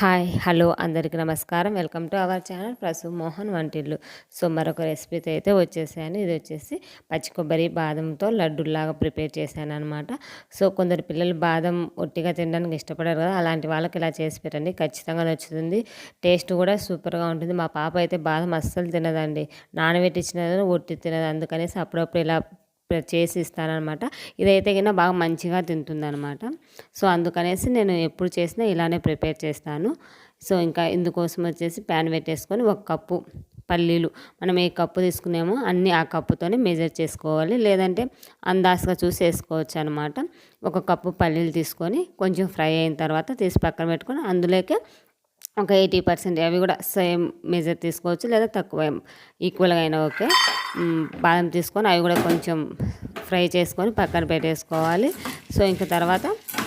Hi hello అందరికీ నమస్కారం. Welcome to our channel Prasu Mohan వంటిల్లు. సో మరొక రెసిపీతో అయితే వచ్చేసాను. ఇది వచ్చేసి పచ్చి కొబ్బరి బాదంతో లడ్డూలాగా ప్రిపేర్ చేశాను అనమాట. సో కొందరు పిల్లలు బాదం ఒట్టిగా తినడానికి ఇష్టపడరు కదా, అలాంటి వాళ్ళకి ఇలా చేసి పెట్టండి, ఖచ్చితంగా నచ్చుతుంది. టేస్ట్ కూడా సూపర్గా ఉంటుంది. మా పాప అయితే బాదం అస్సలు తినదండి, నానబెట్టించినది ఒట్టి తినదు. అందుకనేసి అప్పుడప్పుడు ఇలా చేసి ఇస్తానన్నమాట. ఇదైతే కింద బాగా మంచిగా తింటుందన్నమాట. సో అందుకనేసి నేను ఎప్పుడు చేసినా ఇలానే ప్రిపేర్ చేస్తాను. సో ఇంకా ఇందుకోసం వచ్చేసి ప్యాన్ పెట్టేసుకొని ఒక కప్పు పల్లీలు, మనం ఏ కప్పు తీసుకున్నామో అన్నీ ఆ కప్పుతోనే మెజర్ చేసుకోవాలి, లేదంటే అందాజుగా చూసి వేసుకోవచ్చు అనమాట. ఒక కప్పు పల్లీలు తీసుకొని కొంచెం ఫ్రై అయిన తర్వాత తీసి పక్కన పెట్టుకొని అందులోకి ఒక 80% అవి కూడా సేమ్ మెజర్ తీసుకోవచ్చు, లేదా తక్కువ ఈక్వల్గా అయినా ఓకే. బాదం తీసుకొని అవి కూడా కొంచెం ఫ్రై చేసుకొని పక్కన పెట్టేసుకోవాలి. సో ఇంకా తర్వాత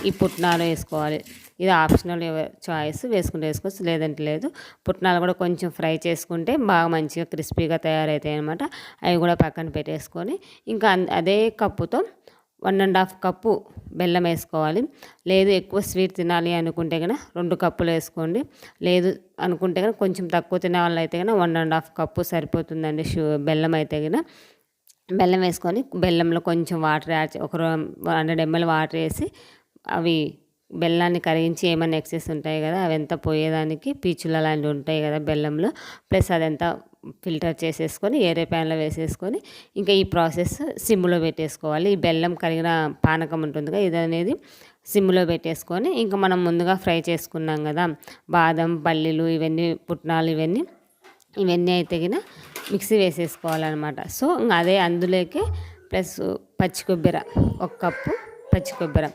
ఈ పుట్నాలు వేసుకోవాలి. ఇది ఆప్షనల్ చాయిస్, వేసుకుంటే వేసుకోవచ్చు, లేదంటే లేదు. పుట్నాలు కూడా కొంచెం ఫ్రై చేసుకుంటే బాగా మంచిగా క్రిస్పీగా తయారవుతాయి అనమాట. అవి కూడా పక్కన పెట్టేసుకొని ఇంకా అదే కప్పుతో 1½ కప్పు బెల్లం వేసుకోవాలి. లేదు ఎక్కువ స్వీట్ తినాలి అనుకుంటే కనుక 2 కప్పులు వేసుకోండి. లేదు అనుకుంటే కనుక కొంచెం తక్కువ తినే వాళ్ళు అయితే కనుక 1½ కప్పు సరిపోతుందండి. బెల్లం అయితే కనుక బెల్లం వేసుకొని బెల్లంలో కొంచెం వాటర్ యాడ్ ఒక 100 ml వాటర్ వేసి అవి బెల్లాన్ని కరిగించి ఏమైనా ఎక్సెస్ ఉంటాయి కదా అవంతా పోయేదానికి, పీచులు అలాంటివి ఉంటాయి కదా బెల్లంలో, ప్లస్ అదంతా ఫిల్టర్ చేసేసుకొని ఏరే ప్యాన్లో వేసేసుకొని ఇంకా ఈ ప్రాసెస్ సిమ్లో పెట్టేసుకోవాలి. ఈ బెల్లం కరిగిన పానకం ఉంటుంది కదా, ఇది అనేది సిమ్లో పెట్టేసుకొని ఇంకా మనం ముందుగా ఫ్రై చేసుకున్నాం కదా బాదం, పల్లీలు, ఇవన్నీ పుట్నాలు, ఇవన్నీ అయితే కింద మిక్సీ వేసేసుకోవాలన్నమాట. సో అదే అందులోకి ప్లస్ పచ్చి కొబ్బరి, ఒక కప్పు పచ్చి కొబ్బరి.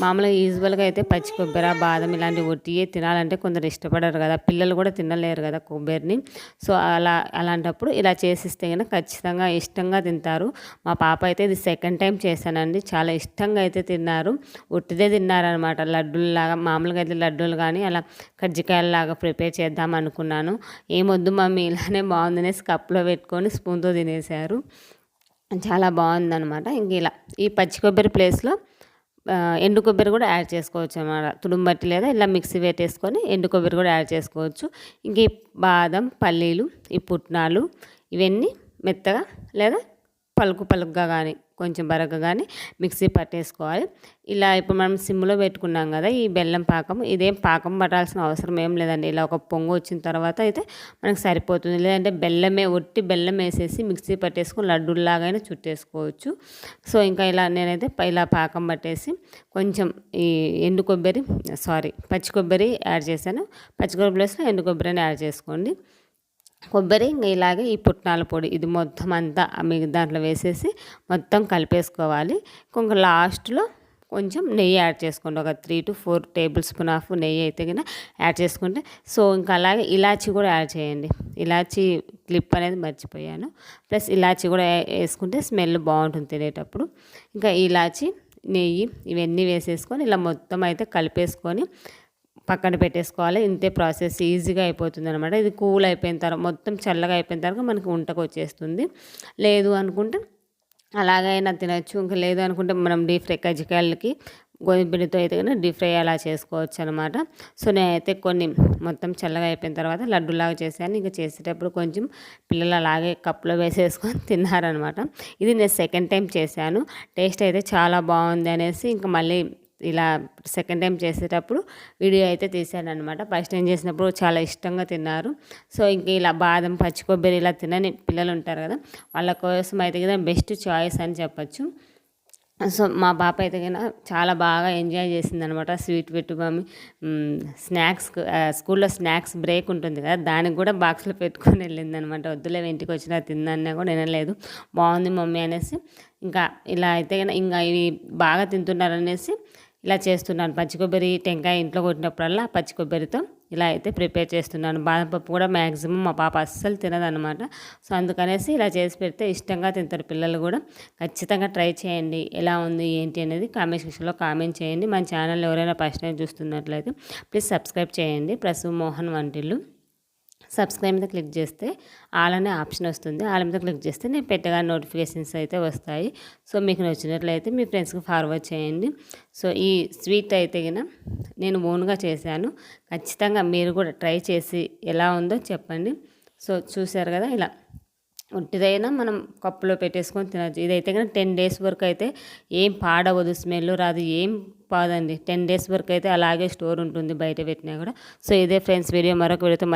మామూలుగా యూజువల్గా అయితే పచ్చి కొబ్బరి, బాదం ఇలాంటి ఒట్టియే తినాలంటే కొందరు ఇష్టపడరు కదా, పిల్లలు కూడా తినలేరు కదా కొబ్బరిని. సో అలాంటప్పుడు ఇలా చేసిస్తే కనుక ఖచ్చితంగా ఇష్టంగా తింటారు. మా పాప అయితే ఇది సెకండ్ టైం చేశానండి, చాలా ఇష్టంగా అయితే తిన్నారు. ఒట్టిదే తిన్నారనమాట. లడ్డూలాగా, మామూలుగా అయితే లడ్డూలు కానీ అలా కజ్జికాయలాగా ప్రిపేర్ చేద్దాం అనుకున్నాను. ఏమొద్దు మమ్మీ ఇలానే బాగుందనేసి కప్లో పెట్టుకొని స్పూన్తో తినేశారు. చాలా బాగుందనమాట. ఇంక ఇలా ఈ పచ్చి కొబ్బరి ప్లేస్లో ఎండు కొబ్బరి కూడా యాడ్ చేసుకోవచ్చు అన్నమాట. తుడుంబట్టి లేదా ఇలా మిక్సీ పెట్టేసుకొని ఎండు కొబ్బరి కూడా యాడ్ చేసుకోవచ్చు. ఇంక ఈ బాదం, పల్లీలు, ఈ పుట్నాలు ఇవన్నీ మెత్తగా లేదా పలుకుగా కానీ కొంచెం బరకగా కానీ మిక్సీ పట్టేసుకోవాలి. ఇలా ఇప్పుడు మనం సిమ్లో పెట్టుకున్నాం కదా ఈ బెల్లం పాకం, ఇదేం పాకం పట్టాల్సిన అవసరం ఏం లేదండి. ఇలా ఒక పొంగు వచ్చిన తర్వాత అయితే మనకు సరిపోతుంది. లేదంటే ఒట్టి బెల్లం వేసేసి మిక్సీ పట్టేసుకొని లడ్డూలాగైనా చుట్టేసుకోవచ్చు. సో ఇంకా ఇలా నేనైతే ఇలా పాకం పట్టేసి కొంచెం ఈ పచ్చి కొబ్బరి యాడ్ చేశాను. పచ్చి కొబ్బరి ప్లేస్లో ఎండు కొబ్బరిని యాడ్ చేసుకోండి. కొబ్బరి ఇంకా ఇలాగే ఈ పుట్నాల పొడి ఇది మొత్తం అంతా దాంట్లో వేసేసి మొత్తం కలిపేసుకోవాలి. కొంచెం లాస్ట్లో కొంచెం నెయ్యి యాడ్ చేసుకోండి. ఒక 3 to 4 టేబుల్ స్పూన్ ఆఫ్ నెయ్యి అయితే కనుక యాడ్ చేసుకుంటే, సో ఇంకా అలాగే ఇలాచీ కూడా యాడ్ చేయండి. ఇలాచీ క్లిప్ అనేది మర్చిపోయాను. ప్లస్ ఇలాచీ కూడా వేసుకుంటే స్మెల్ బాగుంటుంది తినేటప్పుడు. ఇంకా ఇలాచీ, నెయ్యి ఇవన్నీ వేసేసుకొని ఇలా మొత్తం అయితే కలిపేసుకొని పక్కన పెట్టేసుకోవాలి. ఇంతే ప్రాసెస్, ఈజీగా అయిపోతుంది అనమాట. ఇది కూల్ అయిపోయిన తర్వాత మొత్తం చల్లగా అయిపోయిన తర్వాత మనకి వంటకు వచ్చేస్తుంది. లేదు అనుకుంటే అలాగైనా తినచ్చు. ఇంకా లేదు అనుకుంటే మనం డీప్ ఫ్రై కజ్జికాయలకి గోధుమ పిండితో అయితే కానీ డీప్ ఫ్రై అలా చేసుకోవచ్చు అనమాట. సో నేనైతే కొన్ని మొత్తం చల్లగా అయిపోయిన తర్వాత లడ్డూలాగా చేశాను. ఇంకా చేసేటప్పుడు కొంచెం పిల్లలు అలాగే కప్లో వేసేసుకొని తిన్నారనమాట. ఇది నేను సెకండ్ టైం చేశాను. టేస్ట్ అయితే చాలా బాగుంది అనేసి ఇంకా మళ్ళీ ఇలా సెకండ్ టైం చేసేటప్పుడు వీడియో అయితే తీశాను అనమాట. ఫస్ట్ టైం చేసినప్పుడు చాలా ఇష్టంగా తిన్నారు. సో ఇంక ఇలా బాదం, పచ్చి కొబ్బరి ఇలా తినని పిల్లలు ఉంటారు కదా, వాళ్ళ కోసం అయితే కదా బెస్ట్ చాయిస్ అని చెప్పచ్చు. సో మా పాప అయితే కనుక చాలా బాగా ఎంజాయ్ చేసింది అనమాట. స్వీట్ పెట్టు మమ్మీ, స్కూల్లో స్నాక్స్ బ్రేక్ ఉంటుంది కదా, దానికి కూడా బాక్స్లో పెట్టుకొని వెళ్ళింది అనమాట. వద్దులే ఇంటికి వచ్చినా తిందన్నా కూడా వినలేదు. బాగుంది మమ్మీ అనేసి ఇంకా ఇలా అయితే కనుక ఇంకా ఇవి బాగా తింటున్నారనేసి ఇలా చేస్తున్నాను. పచ్చి కొబ్బరి టెంకాయ ఇంట్లో కొట్టినప్పుడల్లా పచ్చి కొబ్బరితో ఇలా అయితే ప్రిపేర్ చేస్తున్నాను. బాదం పప్పు కూడా మ్యాక్సిమం మా పాప అస్సలు తినదనమాట. సో అందుకనేసి ఇలా చేసి పెడితే ఇష్టంగా తింటారు పిల్లలు కూడా. ఖచ్చితంగా ట్రై చేయండి. ఎలా ఉంది ఏంటి అనేది కామెంట్ సెక్షన్లో కామెంట్ చేయండి. మన ఛానల్ ఎవరైనా ఫస్ట్ టైం చూస్తున్నట్లయితే ప్లీజ్ సబ్స్క్రైబ్ చేయండి, ప్రసు మోహన్ వంటిల్లు. సబ్స్క్రైబ్ మీద క్లిక్ చేస్తే ఆల్ అనే ఆప్షన్ వస్తుంది. ఆల్ మీద క్లిక్ చేస్తే నేను పెట్టగా నోటిఫికేషన్స్ అయితే వస్తాయి. సో మీకు నచ్చినట్లయితే మీ ఫ్రెండ్స్కి ఫార్వర్డ్ చేయండి. సో ఈ స్వీట్ అయితే గిన నేను ఓన్గా చేశాను. ఖచ్చితంగా మీరు కూడా ట్రై చేసి ఎలా ఉందో చెప్పండి. సో చూసారు కదా, ఇలా ఉట్టిదైనా మనం కప్పులో పెట్టేసుకొని తినచ్చు. ఇదైతే కానీ 10 days వరకు అయితే ఏం పాడవదు, స్మెల్ రాదు, ఏం పాదండి. 10 days వరకు అయితే అలాగే స్టోర్ ఉంటుంది బయట పెట్టినా కూడా. సో ఇదే ఫ్రెండ్స్ వీడియో, మరొక వీడియోతో